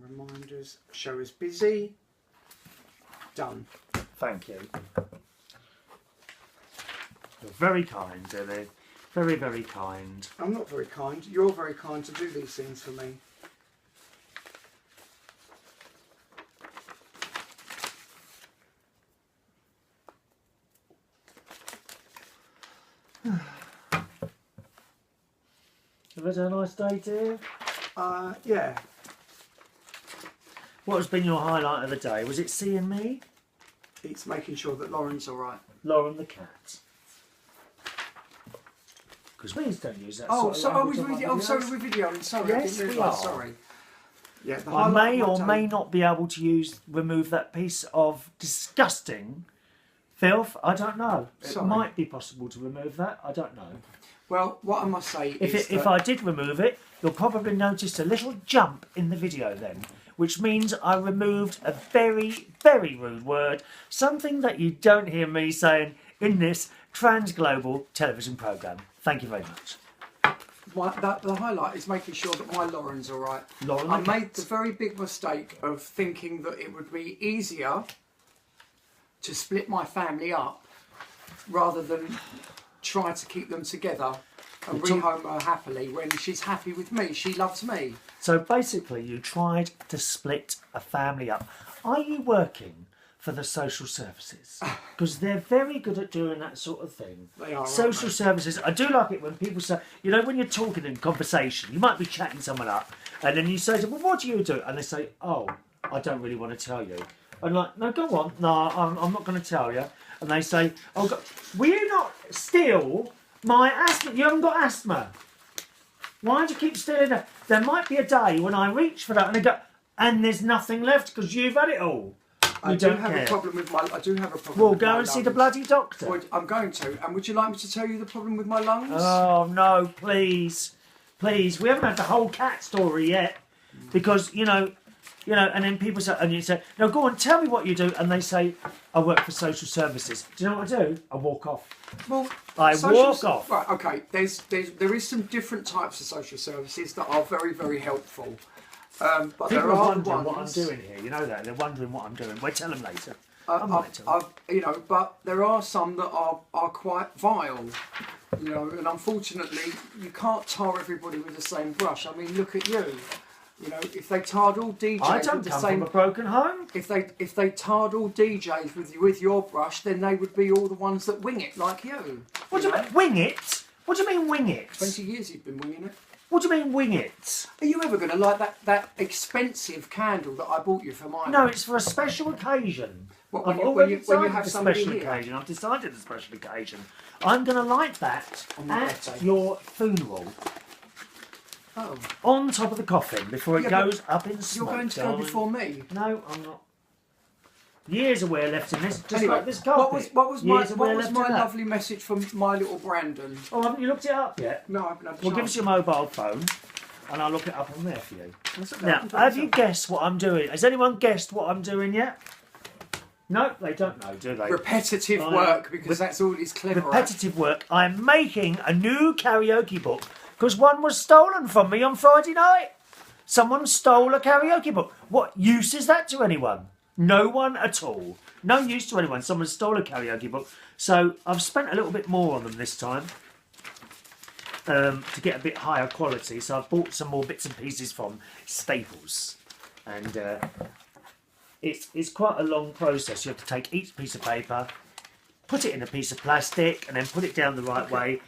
Reminders. Show us busy. Done. Thank you. You're very kind, Dilly. Very, very kind. I'm not very kind. You're very kind to do these things for me. Have you had a nice day, dear? Yeah. What has been your highlight of the day? Was it seeing me? It's making sure that Lauren's all right. Lauren the cat. Because we don't use that Oh, sort of so language on my sorry, videos. we're videoing. Sorry, Yes, I didn't we realise. are. Sorry. Yeah, the I highlight may of my or day- may not be able to remove that piece of disgusting filth. I don't know. It Sorry. might be possible to remove that. I don't know. Well, what I must say is If I did remove it, you'll probably notice a little jump in the video then, which means I removed a very, very rude word, something that you don't hear me saying in this trans-global television programme. Thank you very much. the highlight is making sure that my Lauren's all right. Lauren I the made cat. the very big mistake of thinking that it would be easier to split my family up rather than try to keep them together and rehome her happily when she's happy with me. She loves me. So basically, you tried to split a family up. Are you working for the social services? Because they're very good at doing that sort of thing. They are, Social aren't services. I do like it when people say, you know, when you're talking in conversation, you might be chatting someone up, and then you say, to them, well, what do you do? And they say, oh, I don't really want to tell you. I'm like, no, go on. No, I'm not going to tell you. And they say, oh, God, will you not steal my asthma? You haven't got asthma. Why do you keep stealing that? There might be a day when I reach for that and they go, and there's nothing left because you've had it all. I do have a problem with my. I do have a problem. Well, with go my and see the lungs. bloody doctor. Well, I'm going to. And would you like me to tell you the problem with my lungs? Oh, no, please. Please. We haven't had the whole cat story yet. Because, you know, and then people say, and you say, no, go on, tell me what you do. And they say, I work for social services. Do you know what I do? I walk off. Well, I walk off. Right, okay. There is some different types of social services that are very, very helpful. But People there are are wondering ones. what I'm doing here. You know that. They're wondering what I'm doing. We'll tell them later. I might tell them. But there are some that are quite vile. And unfortunately, you can't tar everybody with the same brush. I mean, look at you. If they tarred all DJs I don't with the come same, from a broken home. if they tarred all DJs with your brush, then they would be all the ones that wing it like you. What do you mean, wing it? What do you mean, wing it? 20 years you've been winging it. What do you mean, wing it? Are you ever going to light that expensive candle that I bought you for mine? No, it's for a special occasion. What, I've when you already have decided the somebody special here? occasion. I've decided the special occasion. I'm going to light that On my at birthday. your funeral. Oh, On top of the coffin before it Yeah, but goes up in smoke. you're going to go darling. before me. No, I'm not. Years of wear left in this, just Anyway, like this carpet. what was my Years of wear left in that. lovely message from my little Brandon? Oh, haven't you looked it up yet? No, I haven't had a Well, give chance. us your mobile phone, and I'll look it up on there for you. That's okay, I Now, can do have it you guessed what I'm doing? Has anyone guessed what I'm doing yet? No, they don't know, do they? repetitive I- work because that's all he's clever Repetitive work. I'm making a new karaoke book because one was stolen from me on Friday night. Someone stole a karaoke book. What use is that to anyone? No one at all. No use to anyone. Someone stole a karaoke book. So I've spent a little bit more on them this time to get a bit higher quality. So I've bought some more bits and pieces from Staples. And it's quite a long process. You have to take each piece of paper, put it in a piece of plastic, and then put it down the right way,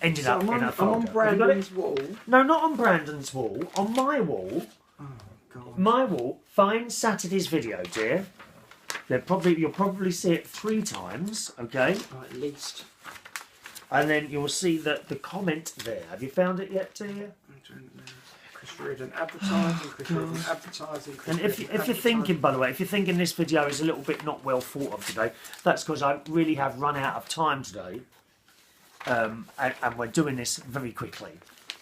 ending So up I'm in a on folder. Have you got Brandon's it? wall. No, not on Brandon's wall. On my wall. Oh, God. My wall. Find Saturday's video, dear. You'll probably see it 3 times, okay? Right, at least. And then you'll see the comment there. Have you found it yet, dear? Chris Reardon advertising, Chris Reardon advertising. Chris And if Reardon you're advertising. thinking, by the way, if you're thinking this video is a little bit not well thought of today, that's because I really have run out of time today, and we're doing this very quickly.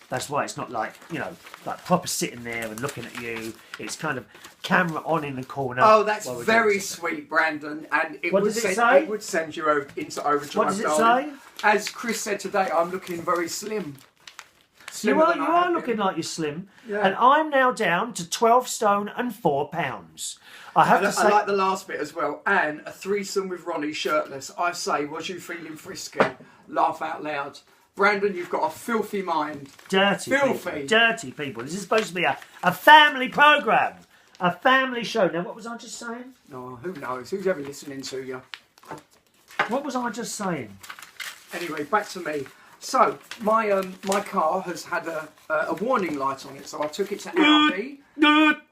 That's why it's not like proper sitting there and looking at you. It's kind of camera on in the corner. Oh, that's while we're very doing something. sweet, Brandon. And What does it say? It would send you into overdrive. What does it darling. say? As Chris said today, I'm looking very slim. slimmer than you I are have looking been. like you're slim. Yeah. And I'm now down to 12 stone and 4 pounds. I have to say, I like the last bit as well. And a threesome with Ronnie shirtless. I say, was you feeling frisky? Laugh out loud. Brandon, you've got a filthy mind. dirty Filthy. people. Dirty people. This is supposed to be a family programme. A family show. Now, what was I just saying? Oh, who knows? Who's ever listening to you? What was I just saying? Anyway, back to me. So, my car has had a warning light on it, so I took it to Audi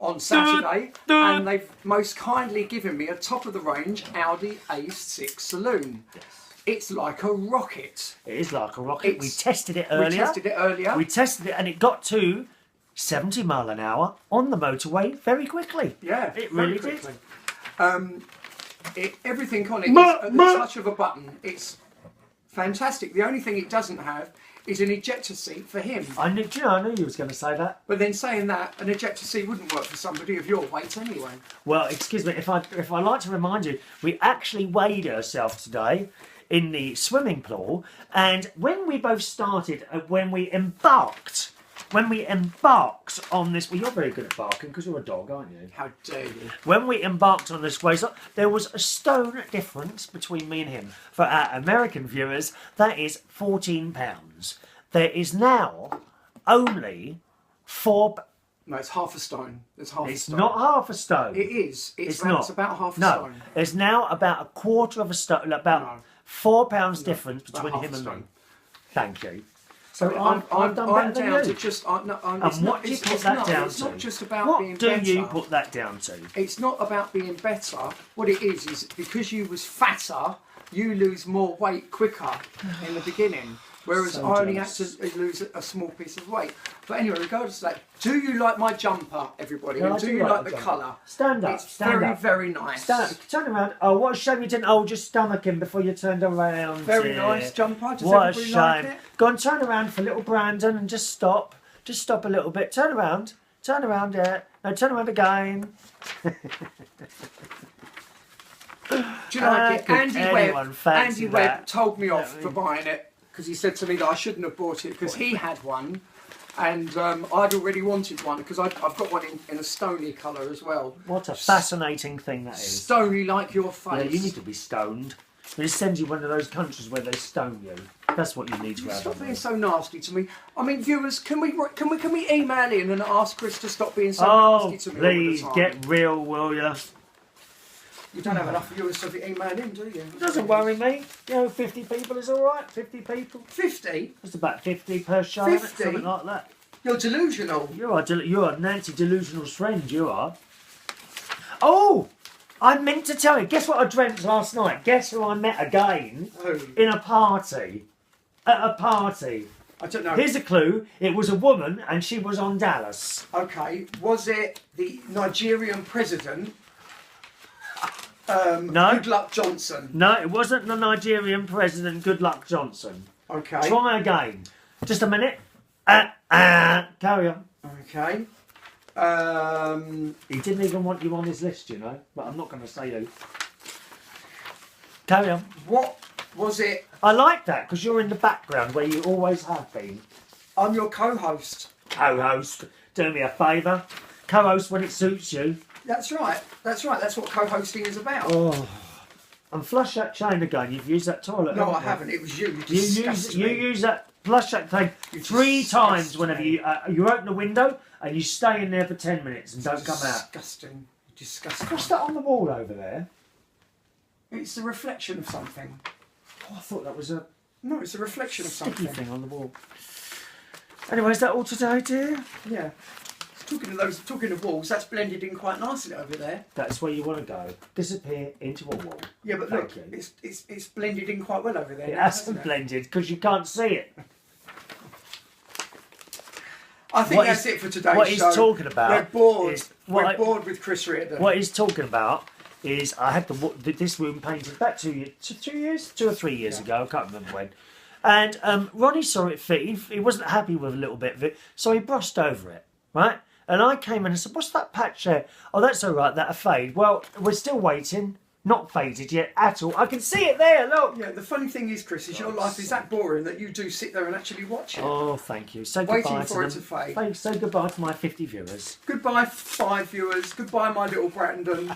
on Saturday, and they've most kindly given me a top-of-the-range Audi A6 saloon. Yes. It's like a rocket. It is like a rocket. We tested it earlier. We tested it and it got to 70 mile an hour on the motorway very quickly. Yeah, it very really quickly. did. Everything on it is at the touch of a button. It's fantastic. The only thing it doesn't have is an ejector seat for him. I knew you was going to say that. But then saying that, an ejector seat wouldn't work for somebody of your weight anyway. Well, excuse me, if I like to remind you, we actually weighed ourselves today in the swimming pool, and when we both started, when we embarked on this, well, you're very good at barking because you're a dog, aren't you? How dare you? When we embarked on this race, there was a stone difference between me and him. For our American viewers, that is 14 pounds. There is now only 4. No, it's half a stone. It's half a It's stone. not half a stone. It is. It's not. about half a No, stone. there's now about a quarter of a stone, about No. 4 pounds difference about between half him a and me. stone. Thank you. So I've done better than down you. to just. No, And it's what not, do you it's, put it's that not, down it's to? not just about What being do better. you put that down to? It's not about being better. What it is because you was fatter, you lose more weight quicker in the beginning. Whereas So I only had jealous. to lose a small piece of weight. But anyway, regardless of that, do you like my jumper, everybody? Yeah, And I do do you like like the the jumper. colour? Stand up. It's Stand very, up. very nice. Turn around. Oh, what a shame you didn't hold your stomach in before you turned around. Very dear. nice jumper. Does What a everybody shame. like it? Go on, turn around for little Brandon and just stop. Just stop a little bit. Turn around. Turn around, yeah. No, turn around again. Do you like it? could Andy anyone fancy Andy Webb that? told me off for buying it because he said to me that I shouldn't have bought it because he had one and I'd already wanted one because I've got one in a stony colour as well. What a fascinating thing that is. Stony like your face. Yeah, you need to be stoned. They just send you one of those countries where they stone you. That's what you need to have. Stop being so nasty to me. I mean, viewers, can we email in and ask Chris to stop being so Oh, nasty to me please, all the time? get real, will you? You don't have enough viewers to email in, do you? It doesn't worry me. You know, 50 people is all right. 50 people. 50? It's about 50 per show, isn't it? 50? Something like that. You're delusional. You're Nancy Delusional's friend, you are. Oh! I meant to tell you, guess what I dreamt last night? Guess who I met again? Who? In a party. At a party. I don't know. Here's a clue. It was a woman and she was on Dallas. Okay, was it the Nigerian president? No. Good Luck Johnson. No, it wasn't the Nigerian president, Good Luck Johnson. Okay. Try again. Just a minute. Carry on. Okay. He didn't even want you on his list, you know, but I'm not going to say who. Carry on. What was it? I like that because you're in the background where you always have been. I'm your co-host. Co-host, do me a favour. Co-host when it suits you. That's right. That's right. That's what co-hosting is about. Oh. And flush that chain again. You've used that toilet. No, I you? haven't. It was you. You use that flush that thing You 3 disgust times whenever me. you open the window and you stay in there for 10 minutes and don't come out. Disgusting. Disgusting. What's that on the wall over there? It's a reflection of something. Oh, I thought that was a No, it's a reflection of sticky something. thing on the wall. Anyway, is that all today, dear? Yeah. Talking of walls, that's blended in quite nicely over there. That's where you want to go. Disappear into a wall. Yeah, but Thank look, you. it's blended in quite well over there. It now, hasn't hasn't it? blended because you can't see it. I think What that's he's- it for today's what he's show. talking about We're bored. is- what We're I- bored with Chris Reardon. What he's talking about is I had this room painted about 2 or 3 years ago. I can't remember when. And Ronnie saw it fit. He wasn't happy with a little bit of it, so he brushed over it, right? And I came in and said, "What's that patch there?" "Oh, that's all right. That'll fade." Well, we're still waiting. Not faded yet at all. I can see it there, look. Yeah, the funny thing is, Chris, is your life is that boring that you do sit there and actually watch it. Oh, thank you. Say Waiting goodbye for to it them. to fade. Say goodbye to my 50 viewers. Goodbye, 5 viewers. Goodbye, my little Brandon.